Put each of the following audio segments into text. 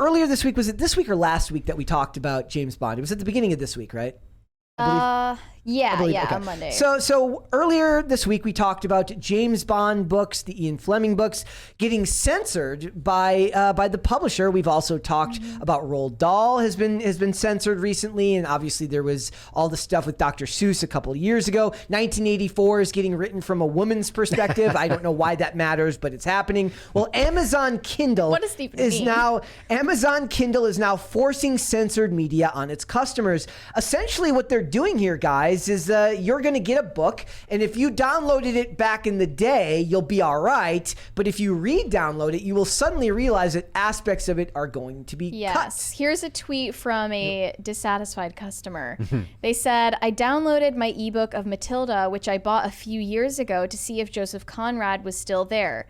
earlier this week, was it this week or last week that we talked about James Bond? It was at the beginning of this week, right? Yeah, okay. on Monday. So earlier this week we talked about James Bond books, the Ian Fleming books, getting censored by the publisher. We've also talked about Roald Dahl has been censored recently, and obviously there was all the stuff with Dr. Seuss a couple of years ago. 1984 is getting written from a woman's perspective. I don't know why that matters, but it's happening. Well, Amazon Kindle What does it even mean? Amazon Kindle is now forcing censored media on its customers. Essentially, what they're doing here, guys, is you're going to get a book, and if you downloaded it back in the day, you'll be all right. But if you re-download it, you will suddenly realize that aspects of it are going to be cut. Here's a tweet from a dissatisfied customer. They said, I downloaded my ebook of Matilda, which I bought a few years ago to see if Joseph Conrad was still there.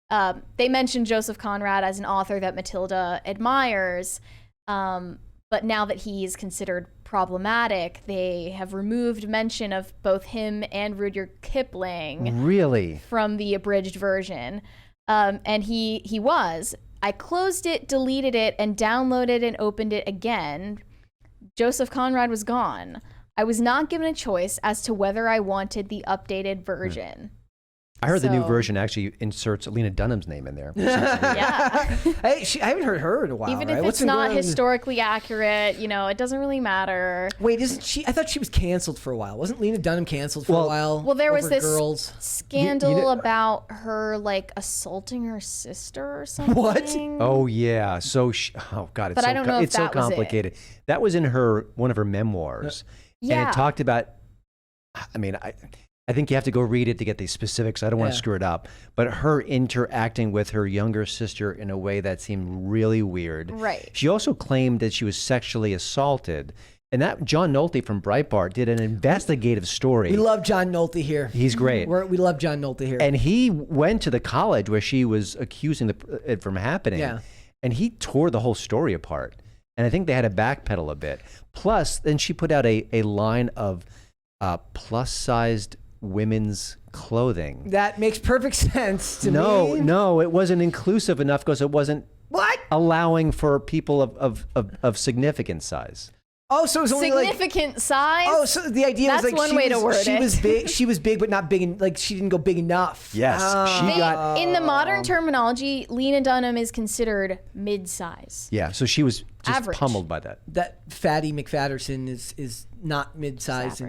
They mentioned Joseph Conrad as an author that Matilda admires, but now that he is considered problematic, they have removed mention of both him and Rudyard Kipling. Really? From the abridged version. And he was. I closed it, deleted it, and downloaded and opened it again. Joseph Conrad was gone. I was not given a choice as to whether I wanted the updated version. I heard the new version actually inserts Lena Dunham's name in there. Yeah. Hey, I haven't heard her in a while. Even right? if it's not historically accurate, it doesn't really matter. Wait, isn't she? I thought she was canceled for a while. Wasn't Lena Dunham canceled for a while? Well, there was this girls? scandal about her assaulting her sister or something. What? Oh yeah. So oh god, But I don't know if it's so that was it. complicated. That was in one of her memoirs. Yeah. And it talked about. I think you have to go read it to get the specifics. I don't want to screw it up. But her interacting with her younger sister in a way that seemed really weird. Right. She also claimed that she was sexually assaulted. And that John Nolte from Breitbart did an investigative story. We love John Nolte here. He's great. We love John Nolte here. And he went to the college where she was accusing it from happening. Yeah. And he tore the whole story apart. And I think they had to backpedal a bit. Plus, then she put out a line of plus-sized women's clothing. That makes perfect sense to me. No, it wasn't inclusive enough because it wasn't allowing for people of significant size. Oh, so it was only significant size? Oh, so the idea That's was one way to word she it. was big. She was big, but not big. She didn't go big enough. Yes, she got. In the modern terminology, Lena Dunham is considered mid-size. Yeah, so she was just Average. pummeled by that. That Fatty McFadderson is not mid-sized.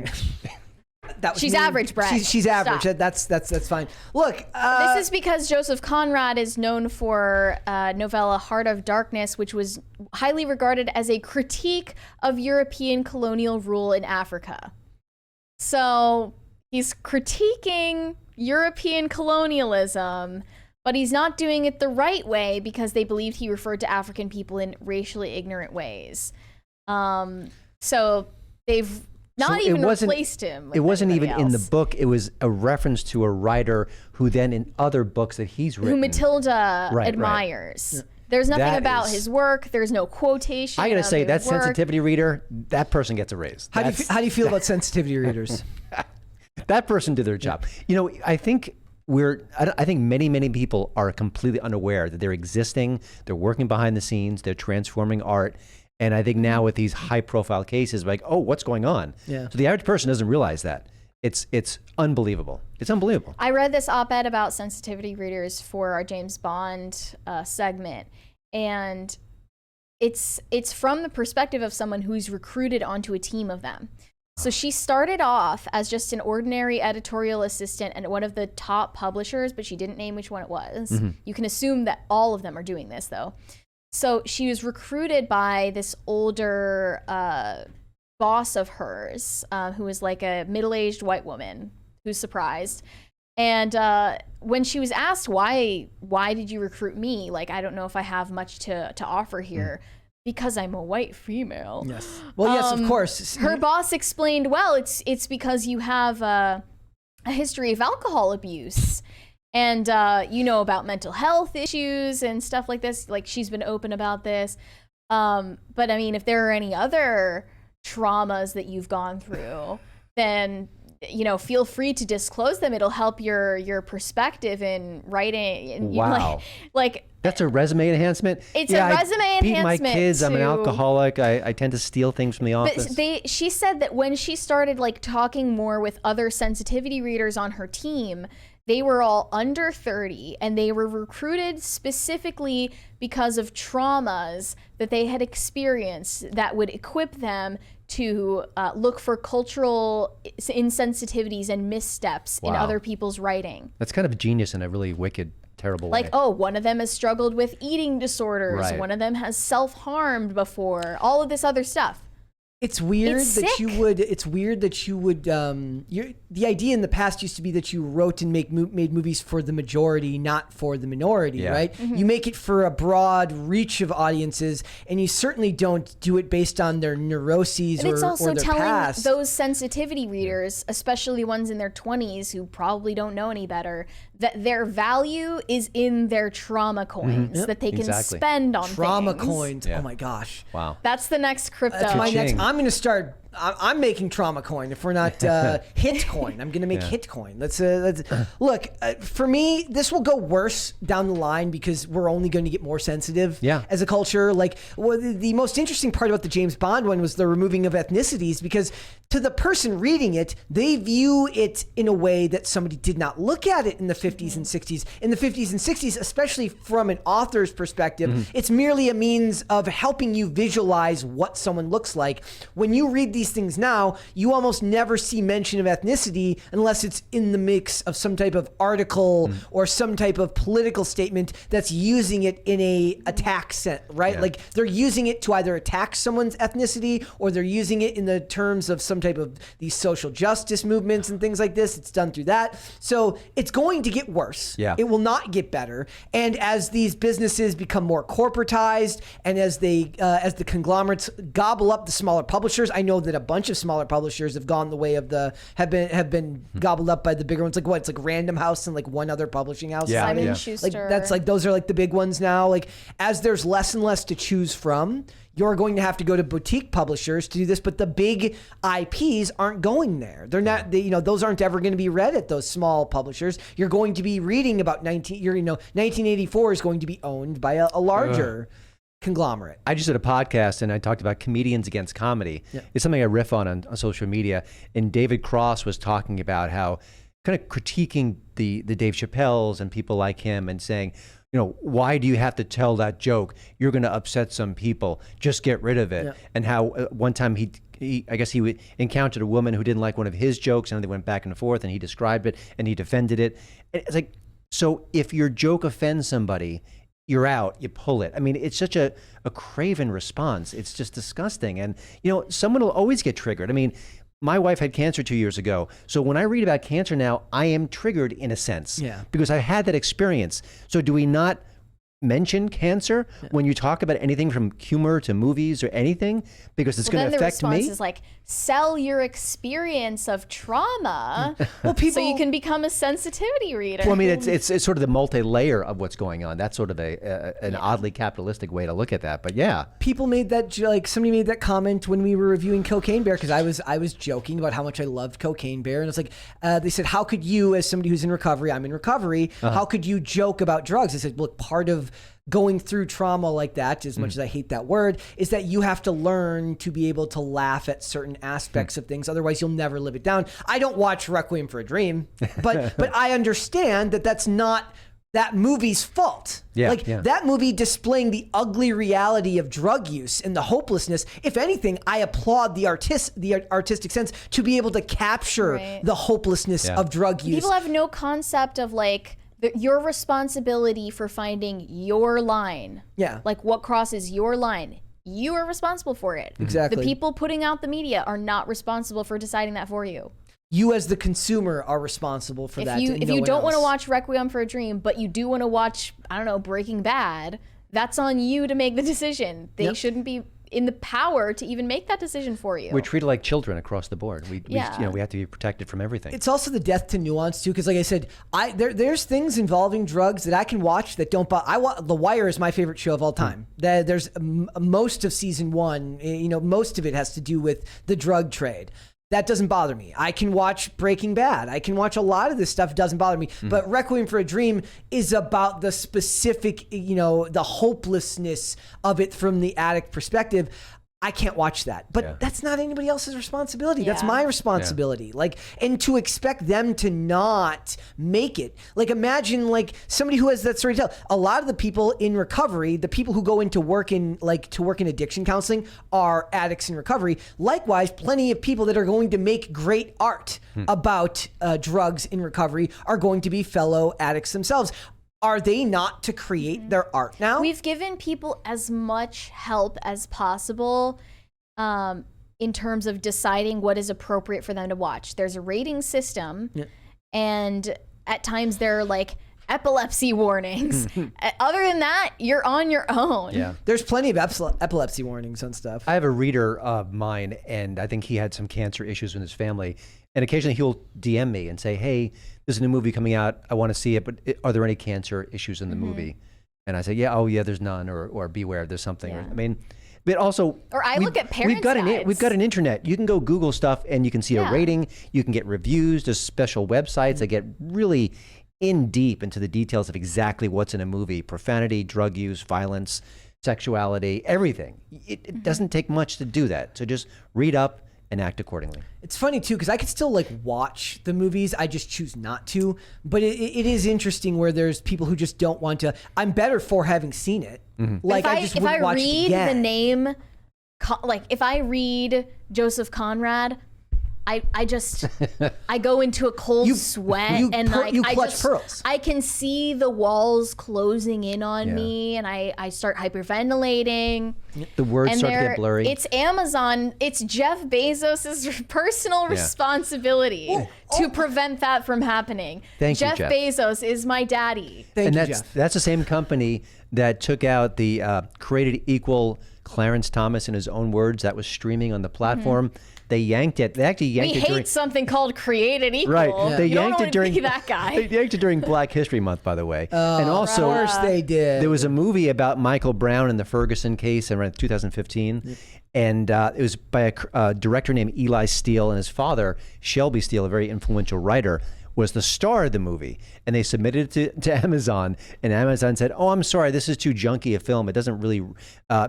She's average, Brett. She's average. Stop. That's fine. Look, this is because Joseph Conrad is known for novella Heart of Darkness, which was highly regarded as a critique of European colonial rule in Africa. So he's critiquing European colonialism, but he's not doing it the right way because they believed he referred to African people in racially ignorant ways. So they've replaced him. It wasn't even in the book. It was a reference to a writer who then in other books that he's written. Who Matilda admires. Right. There's nothing about his work. There's no quotation. I got to say, that his work. sensitivity reader, that person gets a raise. How do you feel about sensitivity readers? That person did their job. I think many people are completely unaware that they're existing. They're working behind the scenes. They're transforming art. And I think now with these high-profile cases, like, oh, what's going on? Yeah. So the average person doesn't realize that. It's unbelievable. It's unbelievable. I read this op-ed about sensitivity readers for our James Bond segment, and it's from the perspective of someone who's recruited onto a team of them. So she started off as just an ordinary editorial assistant at one of the top publishers, but she didn't name which one it was. Mm-hmm. You can assume that all of them are doing this, though. So she was recruited by this older boss of hers, who was like a middle-aged white woman who's surprised. And when she was asked, why did you recruit me? I don't know if I have much to offer here. Because I'm a white female. Yes. Well, yes, of course. Her boss explained, well, it's because you have a history of alcohol abuse. And about mental health issues and stuff like this. She's been open about this. But I mean, if there are any other traumas that you've gone through, then feel free to disclose them. It'll help your perspective in writing. And, Wow. Like that's a resume enhancement. It's a resume I beat my enhancement kids. I'm an to- alcoholic. I tend to steal things from the office. But she said that when she started like talking more with other sensitivity readers on her team, they were all under 30 and they were recruited specifically because of traumas that they had experienced that would equip them to look for cultural insensitivities and missteps in Wow. other people's writing. That's kind of genius in a really wicked, terrible Like, way. oh, one of them has struggled with eating disorders. Right. One of them has self-harmed before. All of this other stuff. It's weird It's that sick. you would. It's weird that you would. The idea in the past used to be that you wrote and made movies for the majority, not for the minority, Yeah. right? Mm-hmm. You make it for a broad reach of audiences, and you certainly don't do it based on their neuroses And it's also or their telling past. those sensitivity readers, especially ones in their 20s who probably don't know any better, that their value is in their trauma coins that they can Exactly. spend on Trauma things. coins. Yeah. Oh my gosh. Wow. That's the next crypto. That's my next. Cha-ching. I'm going to start. I'm making trauma coin. If we're not hit coin, I'm going to make hit coin. Let's look. For me, this will go worse down the line because we're only going to get more sensitive. Yeah. As a culture, like the most interesting part about the James Bond one was the removing of ethnicities, because to the person reading it, they view it in a way that somebody did not look at it in the 50s and 60s. In the 50s and 60s, especially from an author's perspective, it's merely a means of helping you visualize what someone looks like. When you read these things now, you almost never see mention of ethnicity unless it's in the mix of some type of article or some type of political statement that's using it in a attack sense, right? Yeah. Like they're using it to either attack someone's ethnicity or they're using it in the terms of some type of these social justice movements and things like this. It's done through that. So it's going to get worse. Yeah. It will not get better. And as these businesses become more corporatized and as the conglomerates gobble up the smaller publishers, I know that a bunch of smaller publishers have gone the way of have been gobbled up by the bigger ones. Like what? It's like Random House and like one other publishing house. Yeah, Simon yeah. Schuster. Like that's like those are like the big ones now. Like as there's less and less to choose from, you're going to have to go to boutique publishers to do this, but the big IPs aren't going there. They're not, those aren't ever going to be read at those small publishers. You're going to be reading about 1984 is going to be owned by a larger conglomerate. I just did a podcast and I talked about comedians against comedy. Yeah. It's something I riff on social media. And David Cross was talking about how kind of critiquing the Dave Chappelle's and people like him and saying, why do you have to tell that joke? You're going to upset some people. Just get rid of it. Yeah. And how one time he encountered a woman who didn't like one of his jokes, and they went back and forth, and he described it and he defended it. And it's like, so if your joke offends somebody, you're out, you pull it. I mean, it's such a craven response. It's just disgusting. And, someone will always get triggered. I mean, my wife had cancer 2 years ago. So when I read about cancer now, I am triggered in a sense. Yeah. Because I had that experience. So do we not mention cancer when you talk about anything from humor to movies or anything? Because it's going to affect the response me. is like, sell your experience of trauma Well, people, so you can become a sensitivity reader. Well, I mean, it's sort of the multi-layer of what's going on. That's sort of an oddly capitalistic way to look at that. But yeah. people made that, like somebody made that comment when we were reviewing Cocaine Bear, because I was joking about how much I loved Cocaine Bear, and it's like they said, how could you, as somebody who's in recovery, I'm in recovery, how could you joke about drugs? I said, look, part of going through trauma like that, as much as I hate that word, is that you have to learn to be able to laugh at certain aspects of things. Otherwise, you'll never live it down. I don't watch Requiem for a Dream, but I understand that that's not that movie's fault. Yeah, that movie displaying the ugly reality of drug use and the hopelessness. If anything, I applaud the artistic sense to be able to capture the hopelessness of drug use. People have no concept of like your responsibility for finding your line. Yeah. Like what crosses your line. You are responsible for it. Exactly. The people putting out the media are not responsible for deciding that for you. You as the consumer are responsible for that. If you don't want to watch Requiem for a Dream, but you do want to watch, I don't know, Breaking Bad, that's on you to make the decision. They shouldn't be in the power to even make that decision for you. We're treated like children across the board. We have to be protected from everything. It's also the death to nuance too, because like I said, there's things involving drugs that I can watch that don't. The Wire is my favorite show of all time. There's most of season one. Most of it has to do with the drug trade. That doesn't bother me. I can watch Breaking Bad. I can watch a lot of this stuff. Doesn't bother me. But Requiem for a Dream is about the specific, the hopelessness of it from the addict perspective. I can't watch that. But that's not anybody else's responsibility. That's my responsibility. Like, and to expect them to not make it. Like, imagine like somebody who has that story to tell. A lot of the people in recovery, the people who go into work in addiction counseling are addicts in recovery. Likewise, plenty of people that are going to make great art about drugs in recovery are going to be fellow addicts themselves. Are they not to create their art now? We've given people as much help as possible in terms of deciding what is appropriate for them to watch. There's a rating system, and at times there are like epilepsy warnings. Other than that, you're on your own. Yeah. There's plenty of epilepsy warnings on stuff. I have a reader of mine, and I think he had some cancer issues with his family. And occasionally he'll DM me and say, hey, there's a new movie coming out. I want to see it, but are there any cancer issues in the movie? And I say, there's none, or beware, there's something. Yeah. I mean, but also, Or I look at parents' we've got an internet. You can go Google stuff and you can see a rating. You can get reviews. There's special websites that get really in deep into the details of exactly what's in a movie: profanity, drug use, violence, sexuality, everything. It doesn't take much to do that. So just read up and act accordingly. It's funny too, because I could still like watch the movies. I just choose not to. But it is interesting where there's people who just don't want to. I'm better for having seen it. Like If I read the name, like if I read Joseph Conrad, I just I go into a cold sweat and you clutch pearls. I can see the walls closing in on me, and I start hyperventilating. The words start to get blurry. It's Amazon. It's Jeff Bezos's personal responsibility to prevent that from happening. Thank you, Jeff Jeff. Bezos is my daddy. Thank you, Jeff. That's the same company that took out the Created Equal Clarence Thomas in his own words that was streaming on the platform. They yanked it. They actually yanked We it during hate something called Created Equal. Right. They You don't yanked want it to during be that guy. They yanked it during Black History Month, by the way. And also, Of course they did. there was a movie about Michael Brown and the Ferguson case around 2015. And it was by a director named Eli Steele, and his father, Shelby Steele, a very influential writer, was the star of the movie. And they submitted it to Amazon, and Amazon said, "Oh, I'm sorry, this is too junky a film. It doesn't really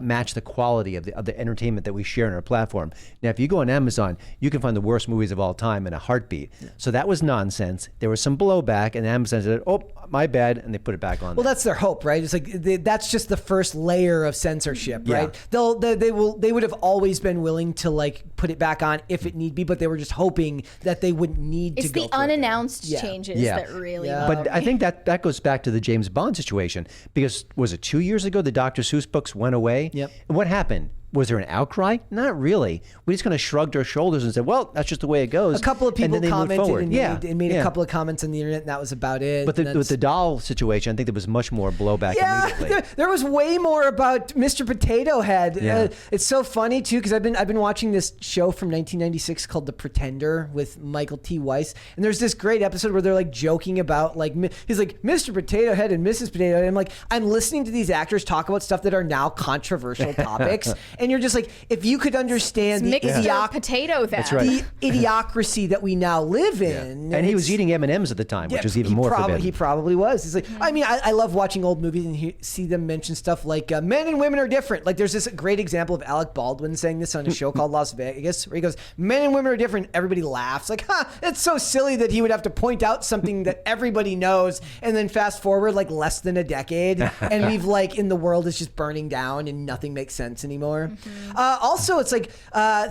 match the quality of the entertainment that we share on our platform." Now, if you go on Amazon, you can find the worst movies of all time in a heartbeat. So that was nonsense. There was some blowback, and Amazon said, "Oh, my bad," and they put it back on. Well, that's their hope, right? It's like that's just the first layer of censorship, right? They would have always been willing to like put it back on if it need be, but they were just hoping that they wouldn't need It's to go the through it. unannounced changes that really But I think that goes back to the James Bond situation, because was it 2 years ago the Dr. Seuss books went away? Yep. And what happened? Was there an outcry? Not really. We just kind of shrugged our shoulders and said, well, that's just the way it goes. A couple of people and then they moved commented forward. and made a couple of comments on the internet, and that was about it. But with the doll situation, I think there was much more blowback immediately. there was way more about Mr. Potato Head. Yeah. It's so funny too, because I've been watching this show from 1996 called The Pretender with Michael T. Weiss, and there's this great episode where they're like joking about like he's like Mr. Potato Head and Mrs. Potato Head. And I'm like, I'm listening to these actors talk about stuff that are now controversial topics, and you're just like, if you could understand the mixed potato that. That's right. the idiocracy that we now live in. And he was eating M&Ms at the time, which was even more forbidden. He probably was. He's like, I mean, I love watching old movies and see them mention stuff like men and women are different. Like there's this great example of Alec Baldwin saying this on a show called Las Vegas, where he goes, men and women are different. Everybody laughs. Like, it's so silly that he would have to point out something that everybody knows. And then fast forward like less than a decade, and we've like, in the world is just burning down and nothing makes sense anymore. Also, it's like,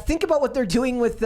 think about what they're doing with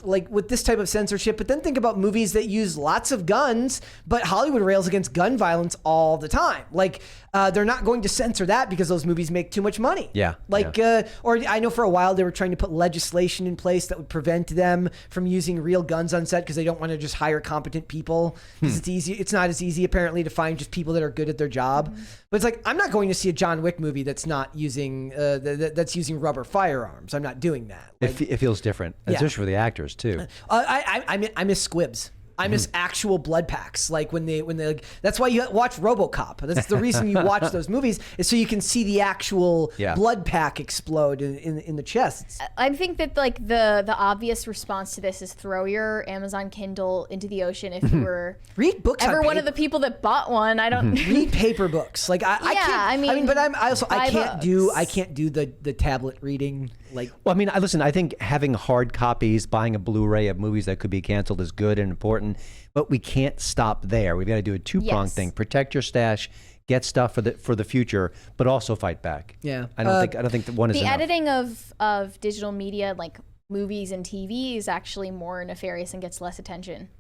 with this type of censorship, but then think about movies that use lots of guns, but Hollywood rails against gun violence all the time. Like, they're not going to censor that because those movies make too much money. Yeah. Like, or I know for a while they were trying to put legislation in place that would prevent them from using real guns on set because they don't want to just hire competent people. Because it's easy. It's not as easy apparently to find just people that are good at their job. But it's like, I'm not going to see a John Wick movie that's not using that's using rubber firearms. I'm not doing that. Like, It feels different, especially for the actors too. I miss squibs. I miss actual blood packs. Like when they like, that's why you watch RoboCop. That's the reason you watch those movies, is so you can see the actual blood pack explode in the chest. I think that like the obvious response to this is throw your Amazon Kindle into the ocean if you were read books. Ever one of the people that bought one. I don't read paper books. Like I can't. I mean, but I can't do the tablet reading. Like, well, I mean, listen, I think having hard copies, buying a Blu-ray of movies that could be canceled is good and important, but we can't stop there. We've got to do a two-pronged thing: protect your stash, get stuff for the future, but also fight back. Yeah, I don't think that one is the enough. editing of digital media, like movies and TV, is actually more nefarious and gets less attention.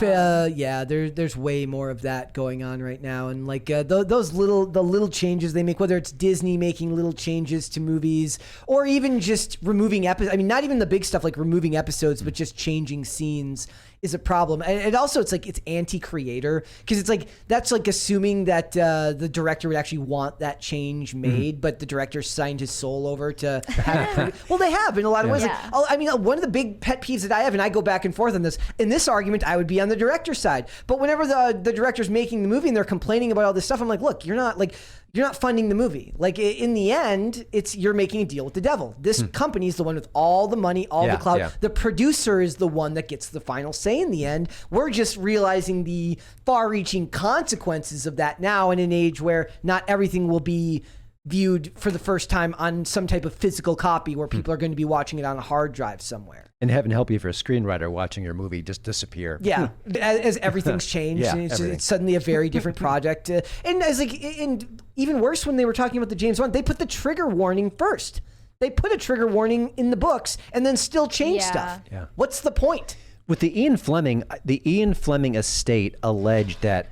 Yeah, there's way more of that going on right now, and like those little changes they make, whether it's Disney making little changes to movies or even just removing episodes. I mean, not even the big stuff like removing episodes, but just changing scenes is a problem. And it also, it's like it's anti-creator, because it's like that's like assuming that the director would actually want that change made, but the director signed his soul over to have well, they have in a lot of ways. Yeah. Like, I mean, one of the big pet peeves that I have, and I go back and forth on this, in this argument I would be on the director's side, but whenever the director's making the movie and they're complaining about all this stuff, I'm like, look, you're not funding the movie. Like in the end, you're making a deal with the devil. This company is the one with all the money, all the clout. Yeah. The producer is the one that gets the final say in the end. We're just realizing the far-reaching consequences of that now in an age where not everything will be viewed for the first time on some type of physical copy where people are going to be watching it on a hard drive somewhere. And heaven help you if you're a screenwriter watching your movie just disappear. Yeah, as everything's changed, and it's suddenly a very different project. And as and even worse, when they were talking about the James Bond, they put the trigger warning first. They put a trigger warning in the books and then still change stuff. Yeah. What's the point? With the Ian Fleming estate alleged that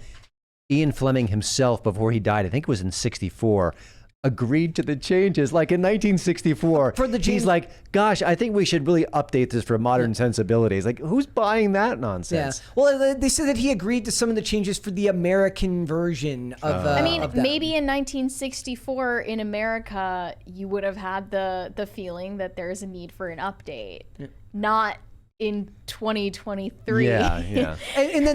Ian Fleming himself, before he died, I think it was in '64, agreed to the changes. Like in 1964, for the he's like, gosh, I think we should really update this for modern sensibilities. Like, who's buying that nonsense? Yeah. Well, they said that he agreed to some of the changes for the American version of I mean, maybe in 1964 in America, you would have had the feeling that there's a need for an update. Not in 2023. Yeah. and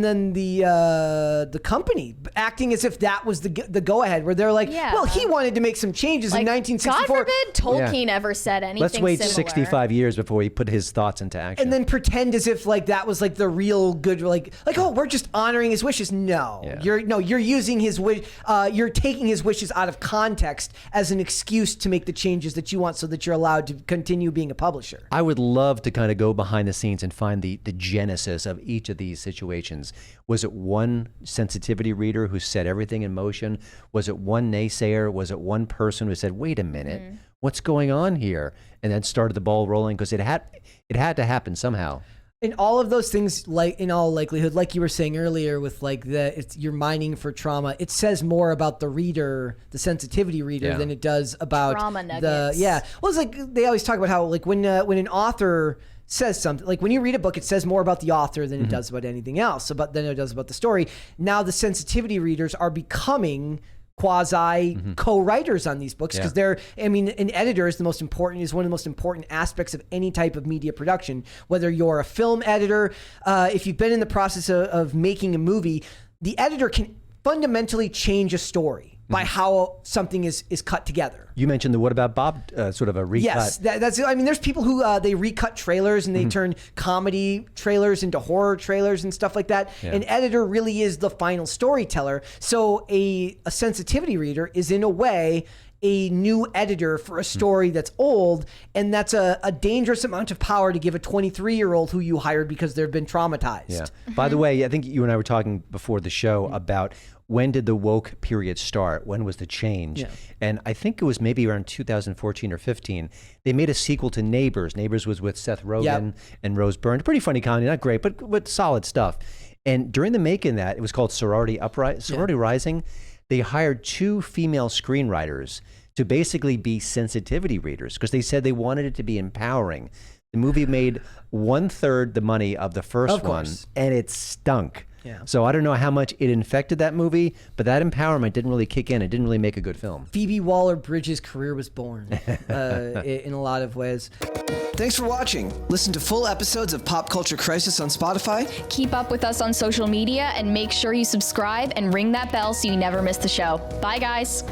then the company acting as if that was the go ahead, where they're like, well, he wanted to make some changes in 1964. God forbid Tolkien ever said anything. Let's wait similar. 65 years before he put his thoughts into action. And then pretend as if like that was like the real good, like oh, we're just honoring his wishes. No, you're using his wish. You're taking his wishes out of context as an excuse to make the changes that you want, so that you're allowed to continue being a publisher. I would love to kind of go behind the scenes and find the genesis of each of these situations. Was it one sensitivity reader who set everything in motion? Was it one naysayer? Was it one person who said, wait a minute, what's going on here? And then started the ball rolling, because it had to happen somehow. And all of those things, like in all likelihood, like you were saying earlier, with like you're mining for trauma, it says more about the reader, the sensitivity reader, than it does about trauma nuggets. Well, it's like they always talk about how like when an author says something, like when you read a book, it says more about the author than it does about anything else, than it does about the story. Now the sensitivity readers are becoming quasi co-writers on these books, because an editor is one of the most important aspects of any type of media production. Whether you're a film editor, if you've been in the process of making a movie, the editor can fundamentally change a story by how something is cut together. You mentioned the What About Bob sort of a recut. Yes, there's people who they recut trailers and they turn comedy trailers into horror trailers and stuff like that. Yeah. An editor really is the final storyteller. So a sensitivity reader is in a way a new editor for a story that's old, and that's a dangerous amount of power to give a 23-year-old who you hired because they've been traumatized. Yeah. By the way, I think you and I were talking before the show about when did the woke period start? When was the change? Yeah. And I think it was maybe around 2014 or 15. They made a sequel to Neighbors. Neighbors was with Seth Rogen and Rose Byrne. Pretty funny comedy, not great, but solid stuff. And during the making of that, it was called Sorority Rising. They hired 2 female screenwriters to basically be sensitivity readers, because they said they wanted it to be empowering. The movie made 1/3 the money of the first one, and it stunk. Yeah. So I don't know how much it infected that movie, but that empowerment didn't really kick in. It didn't really make a good film. Phoebe Waller-Bridge's career was born in a lot of ways. Thanks for watching. Listen to full episodes of Pop Culture Crisis on Spotify. Keep up with us on social media and make sure you subscribe and ring that bell so you never miss the show. Bye, guys.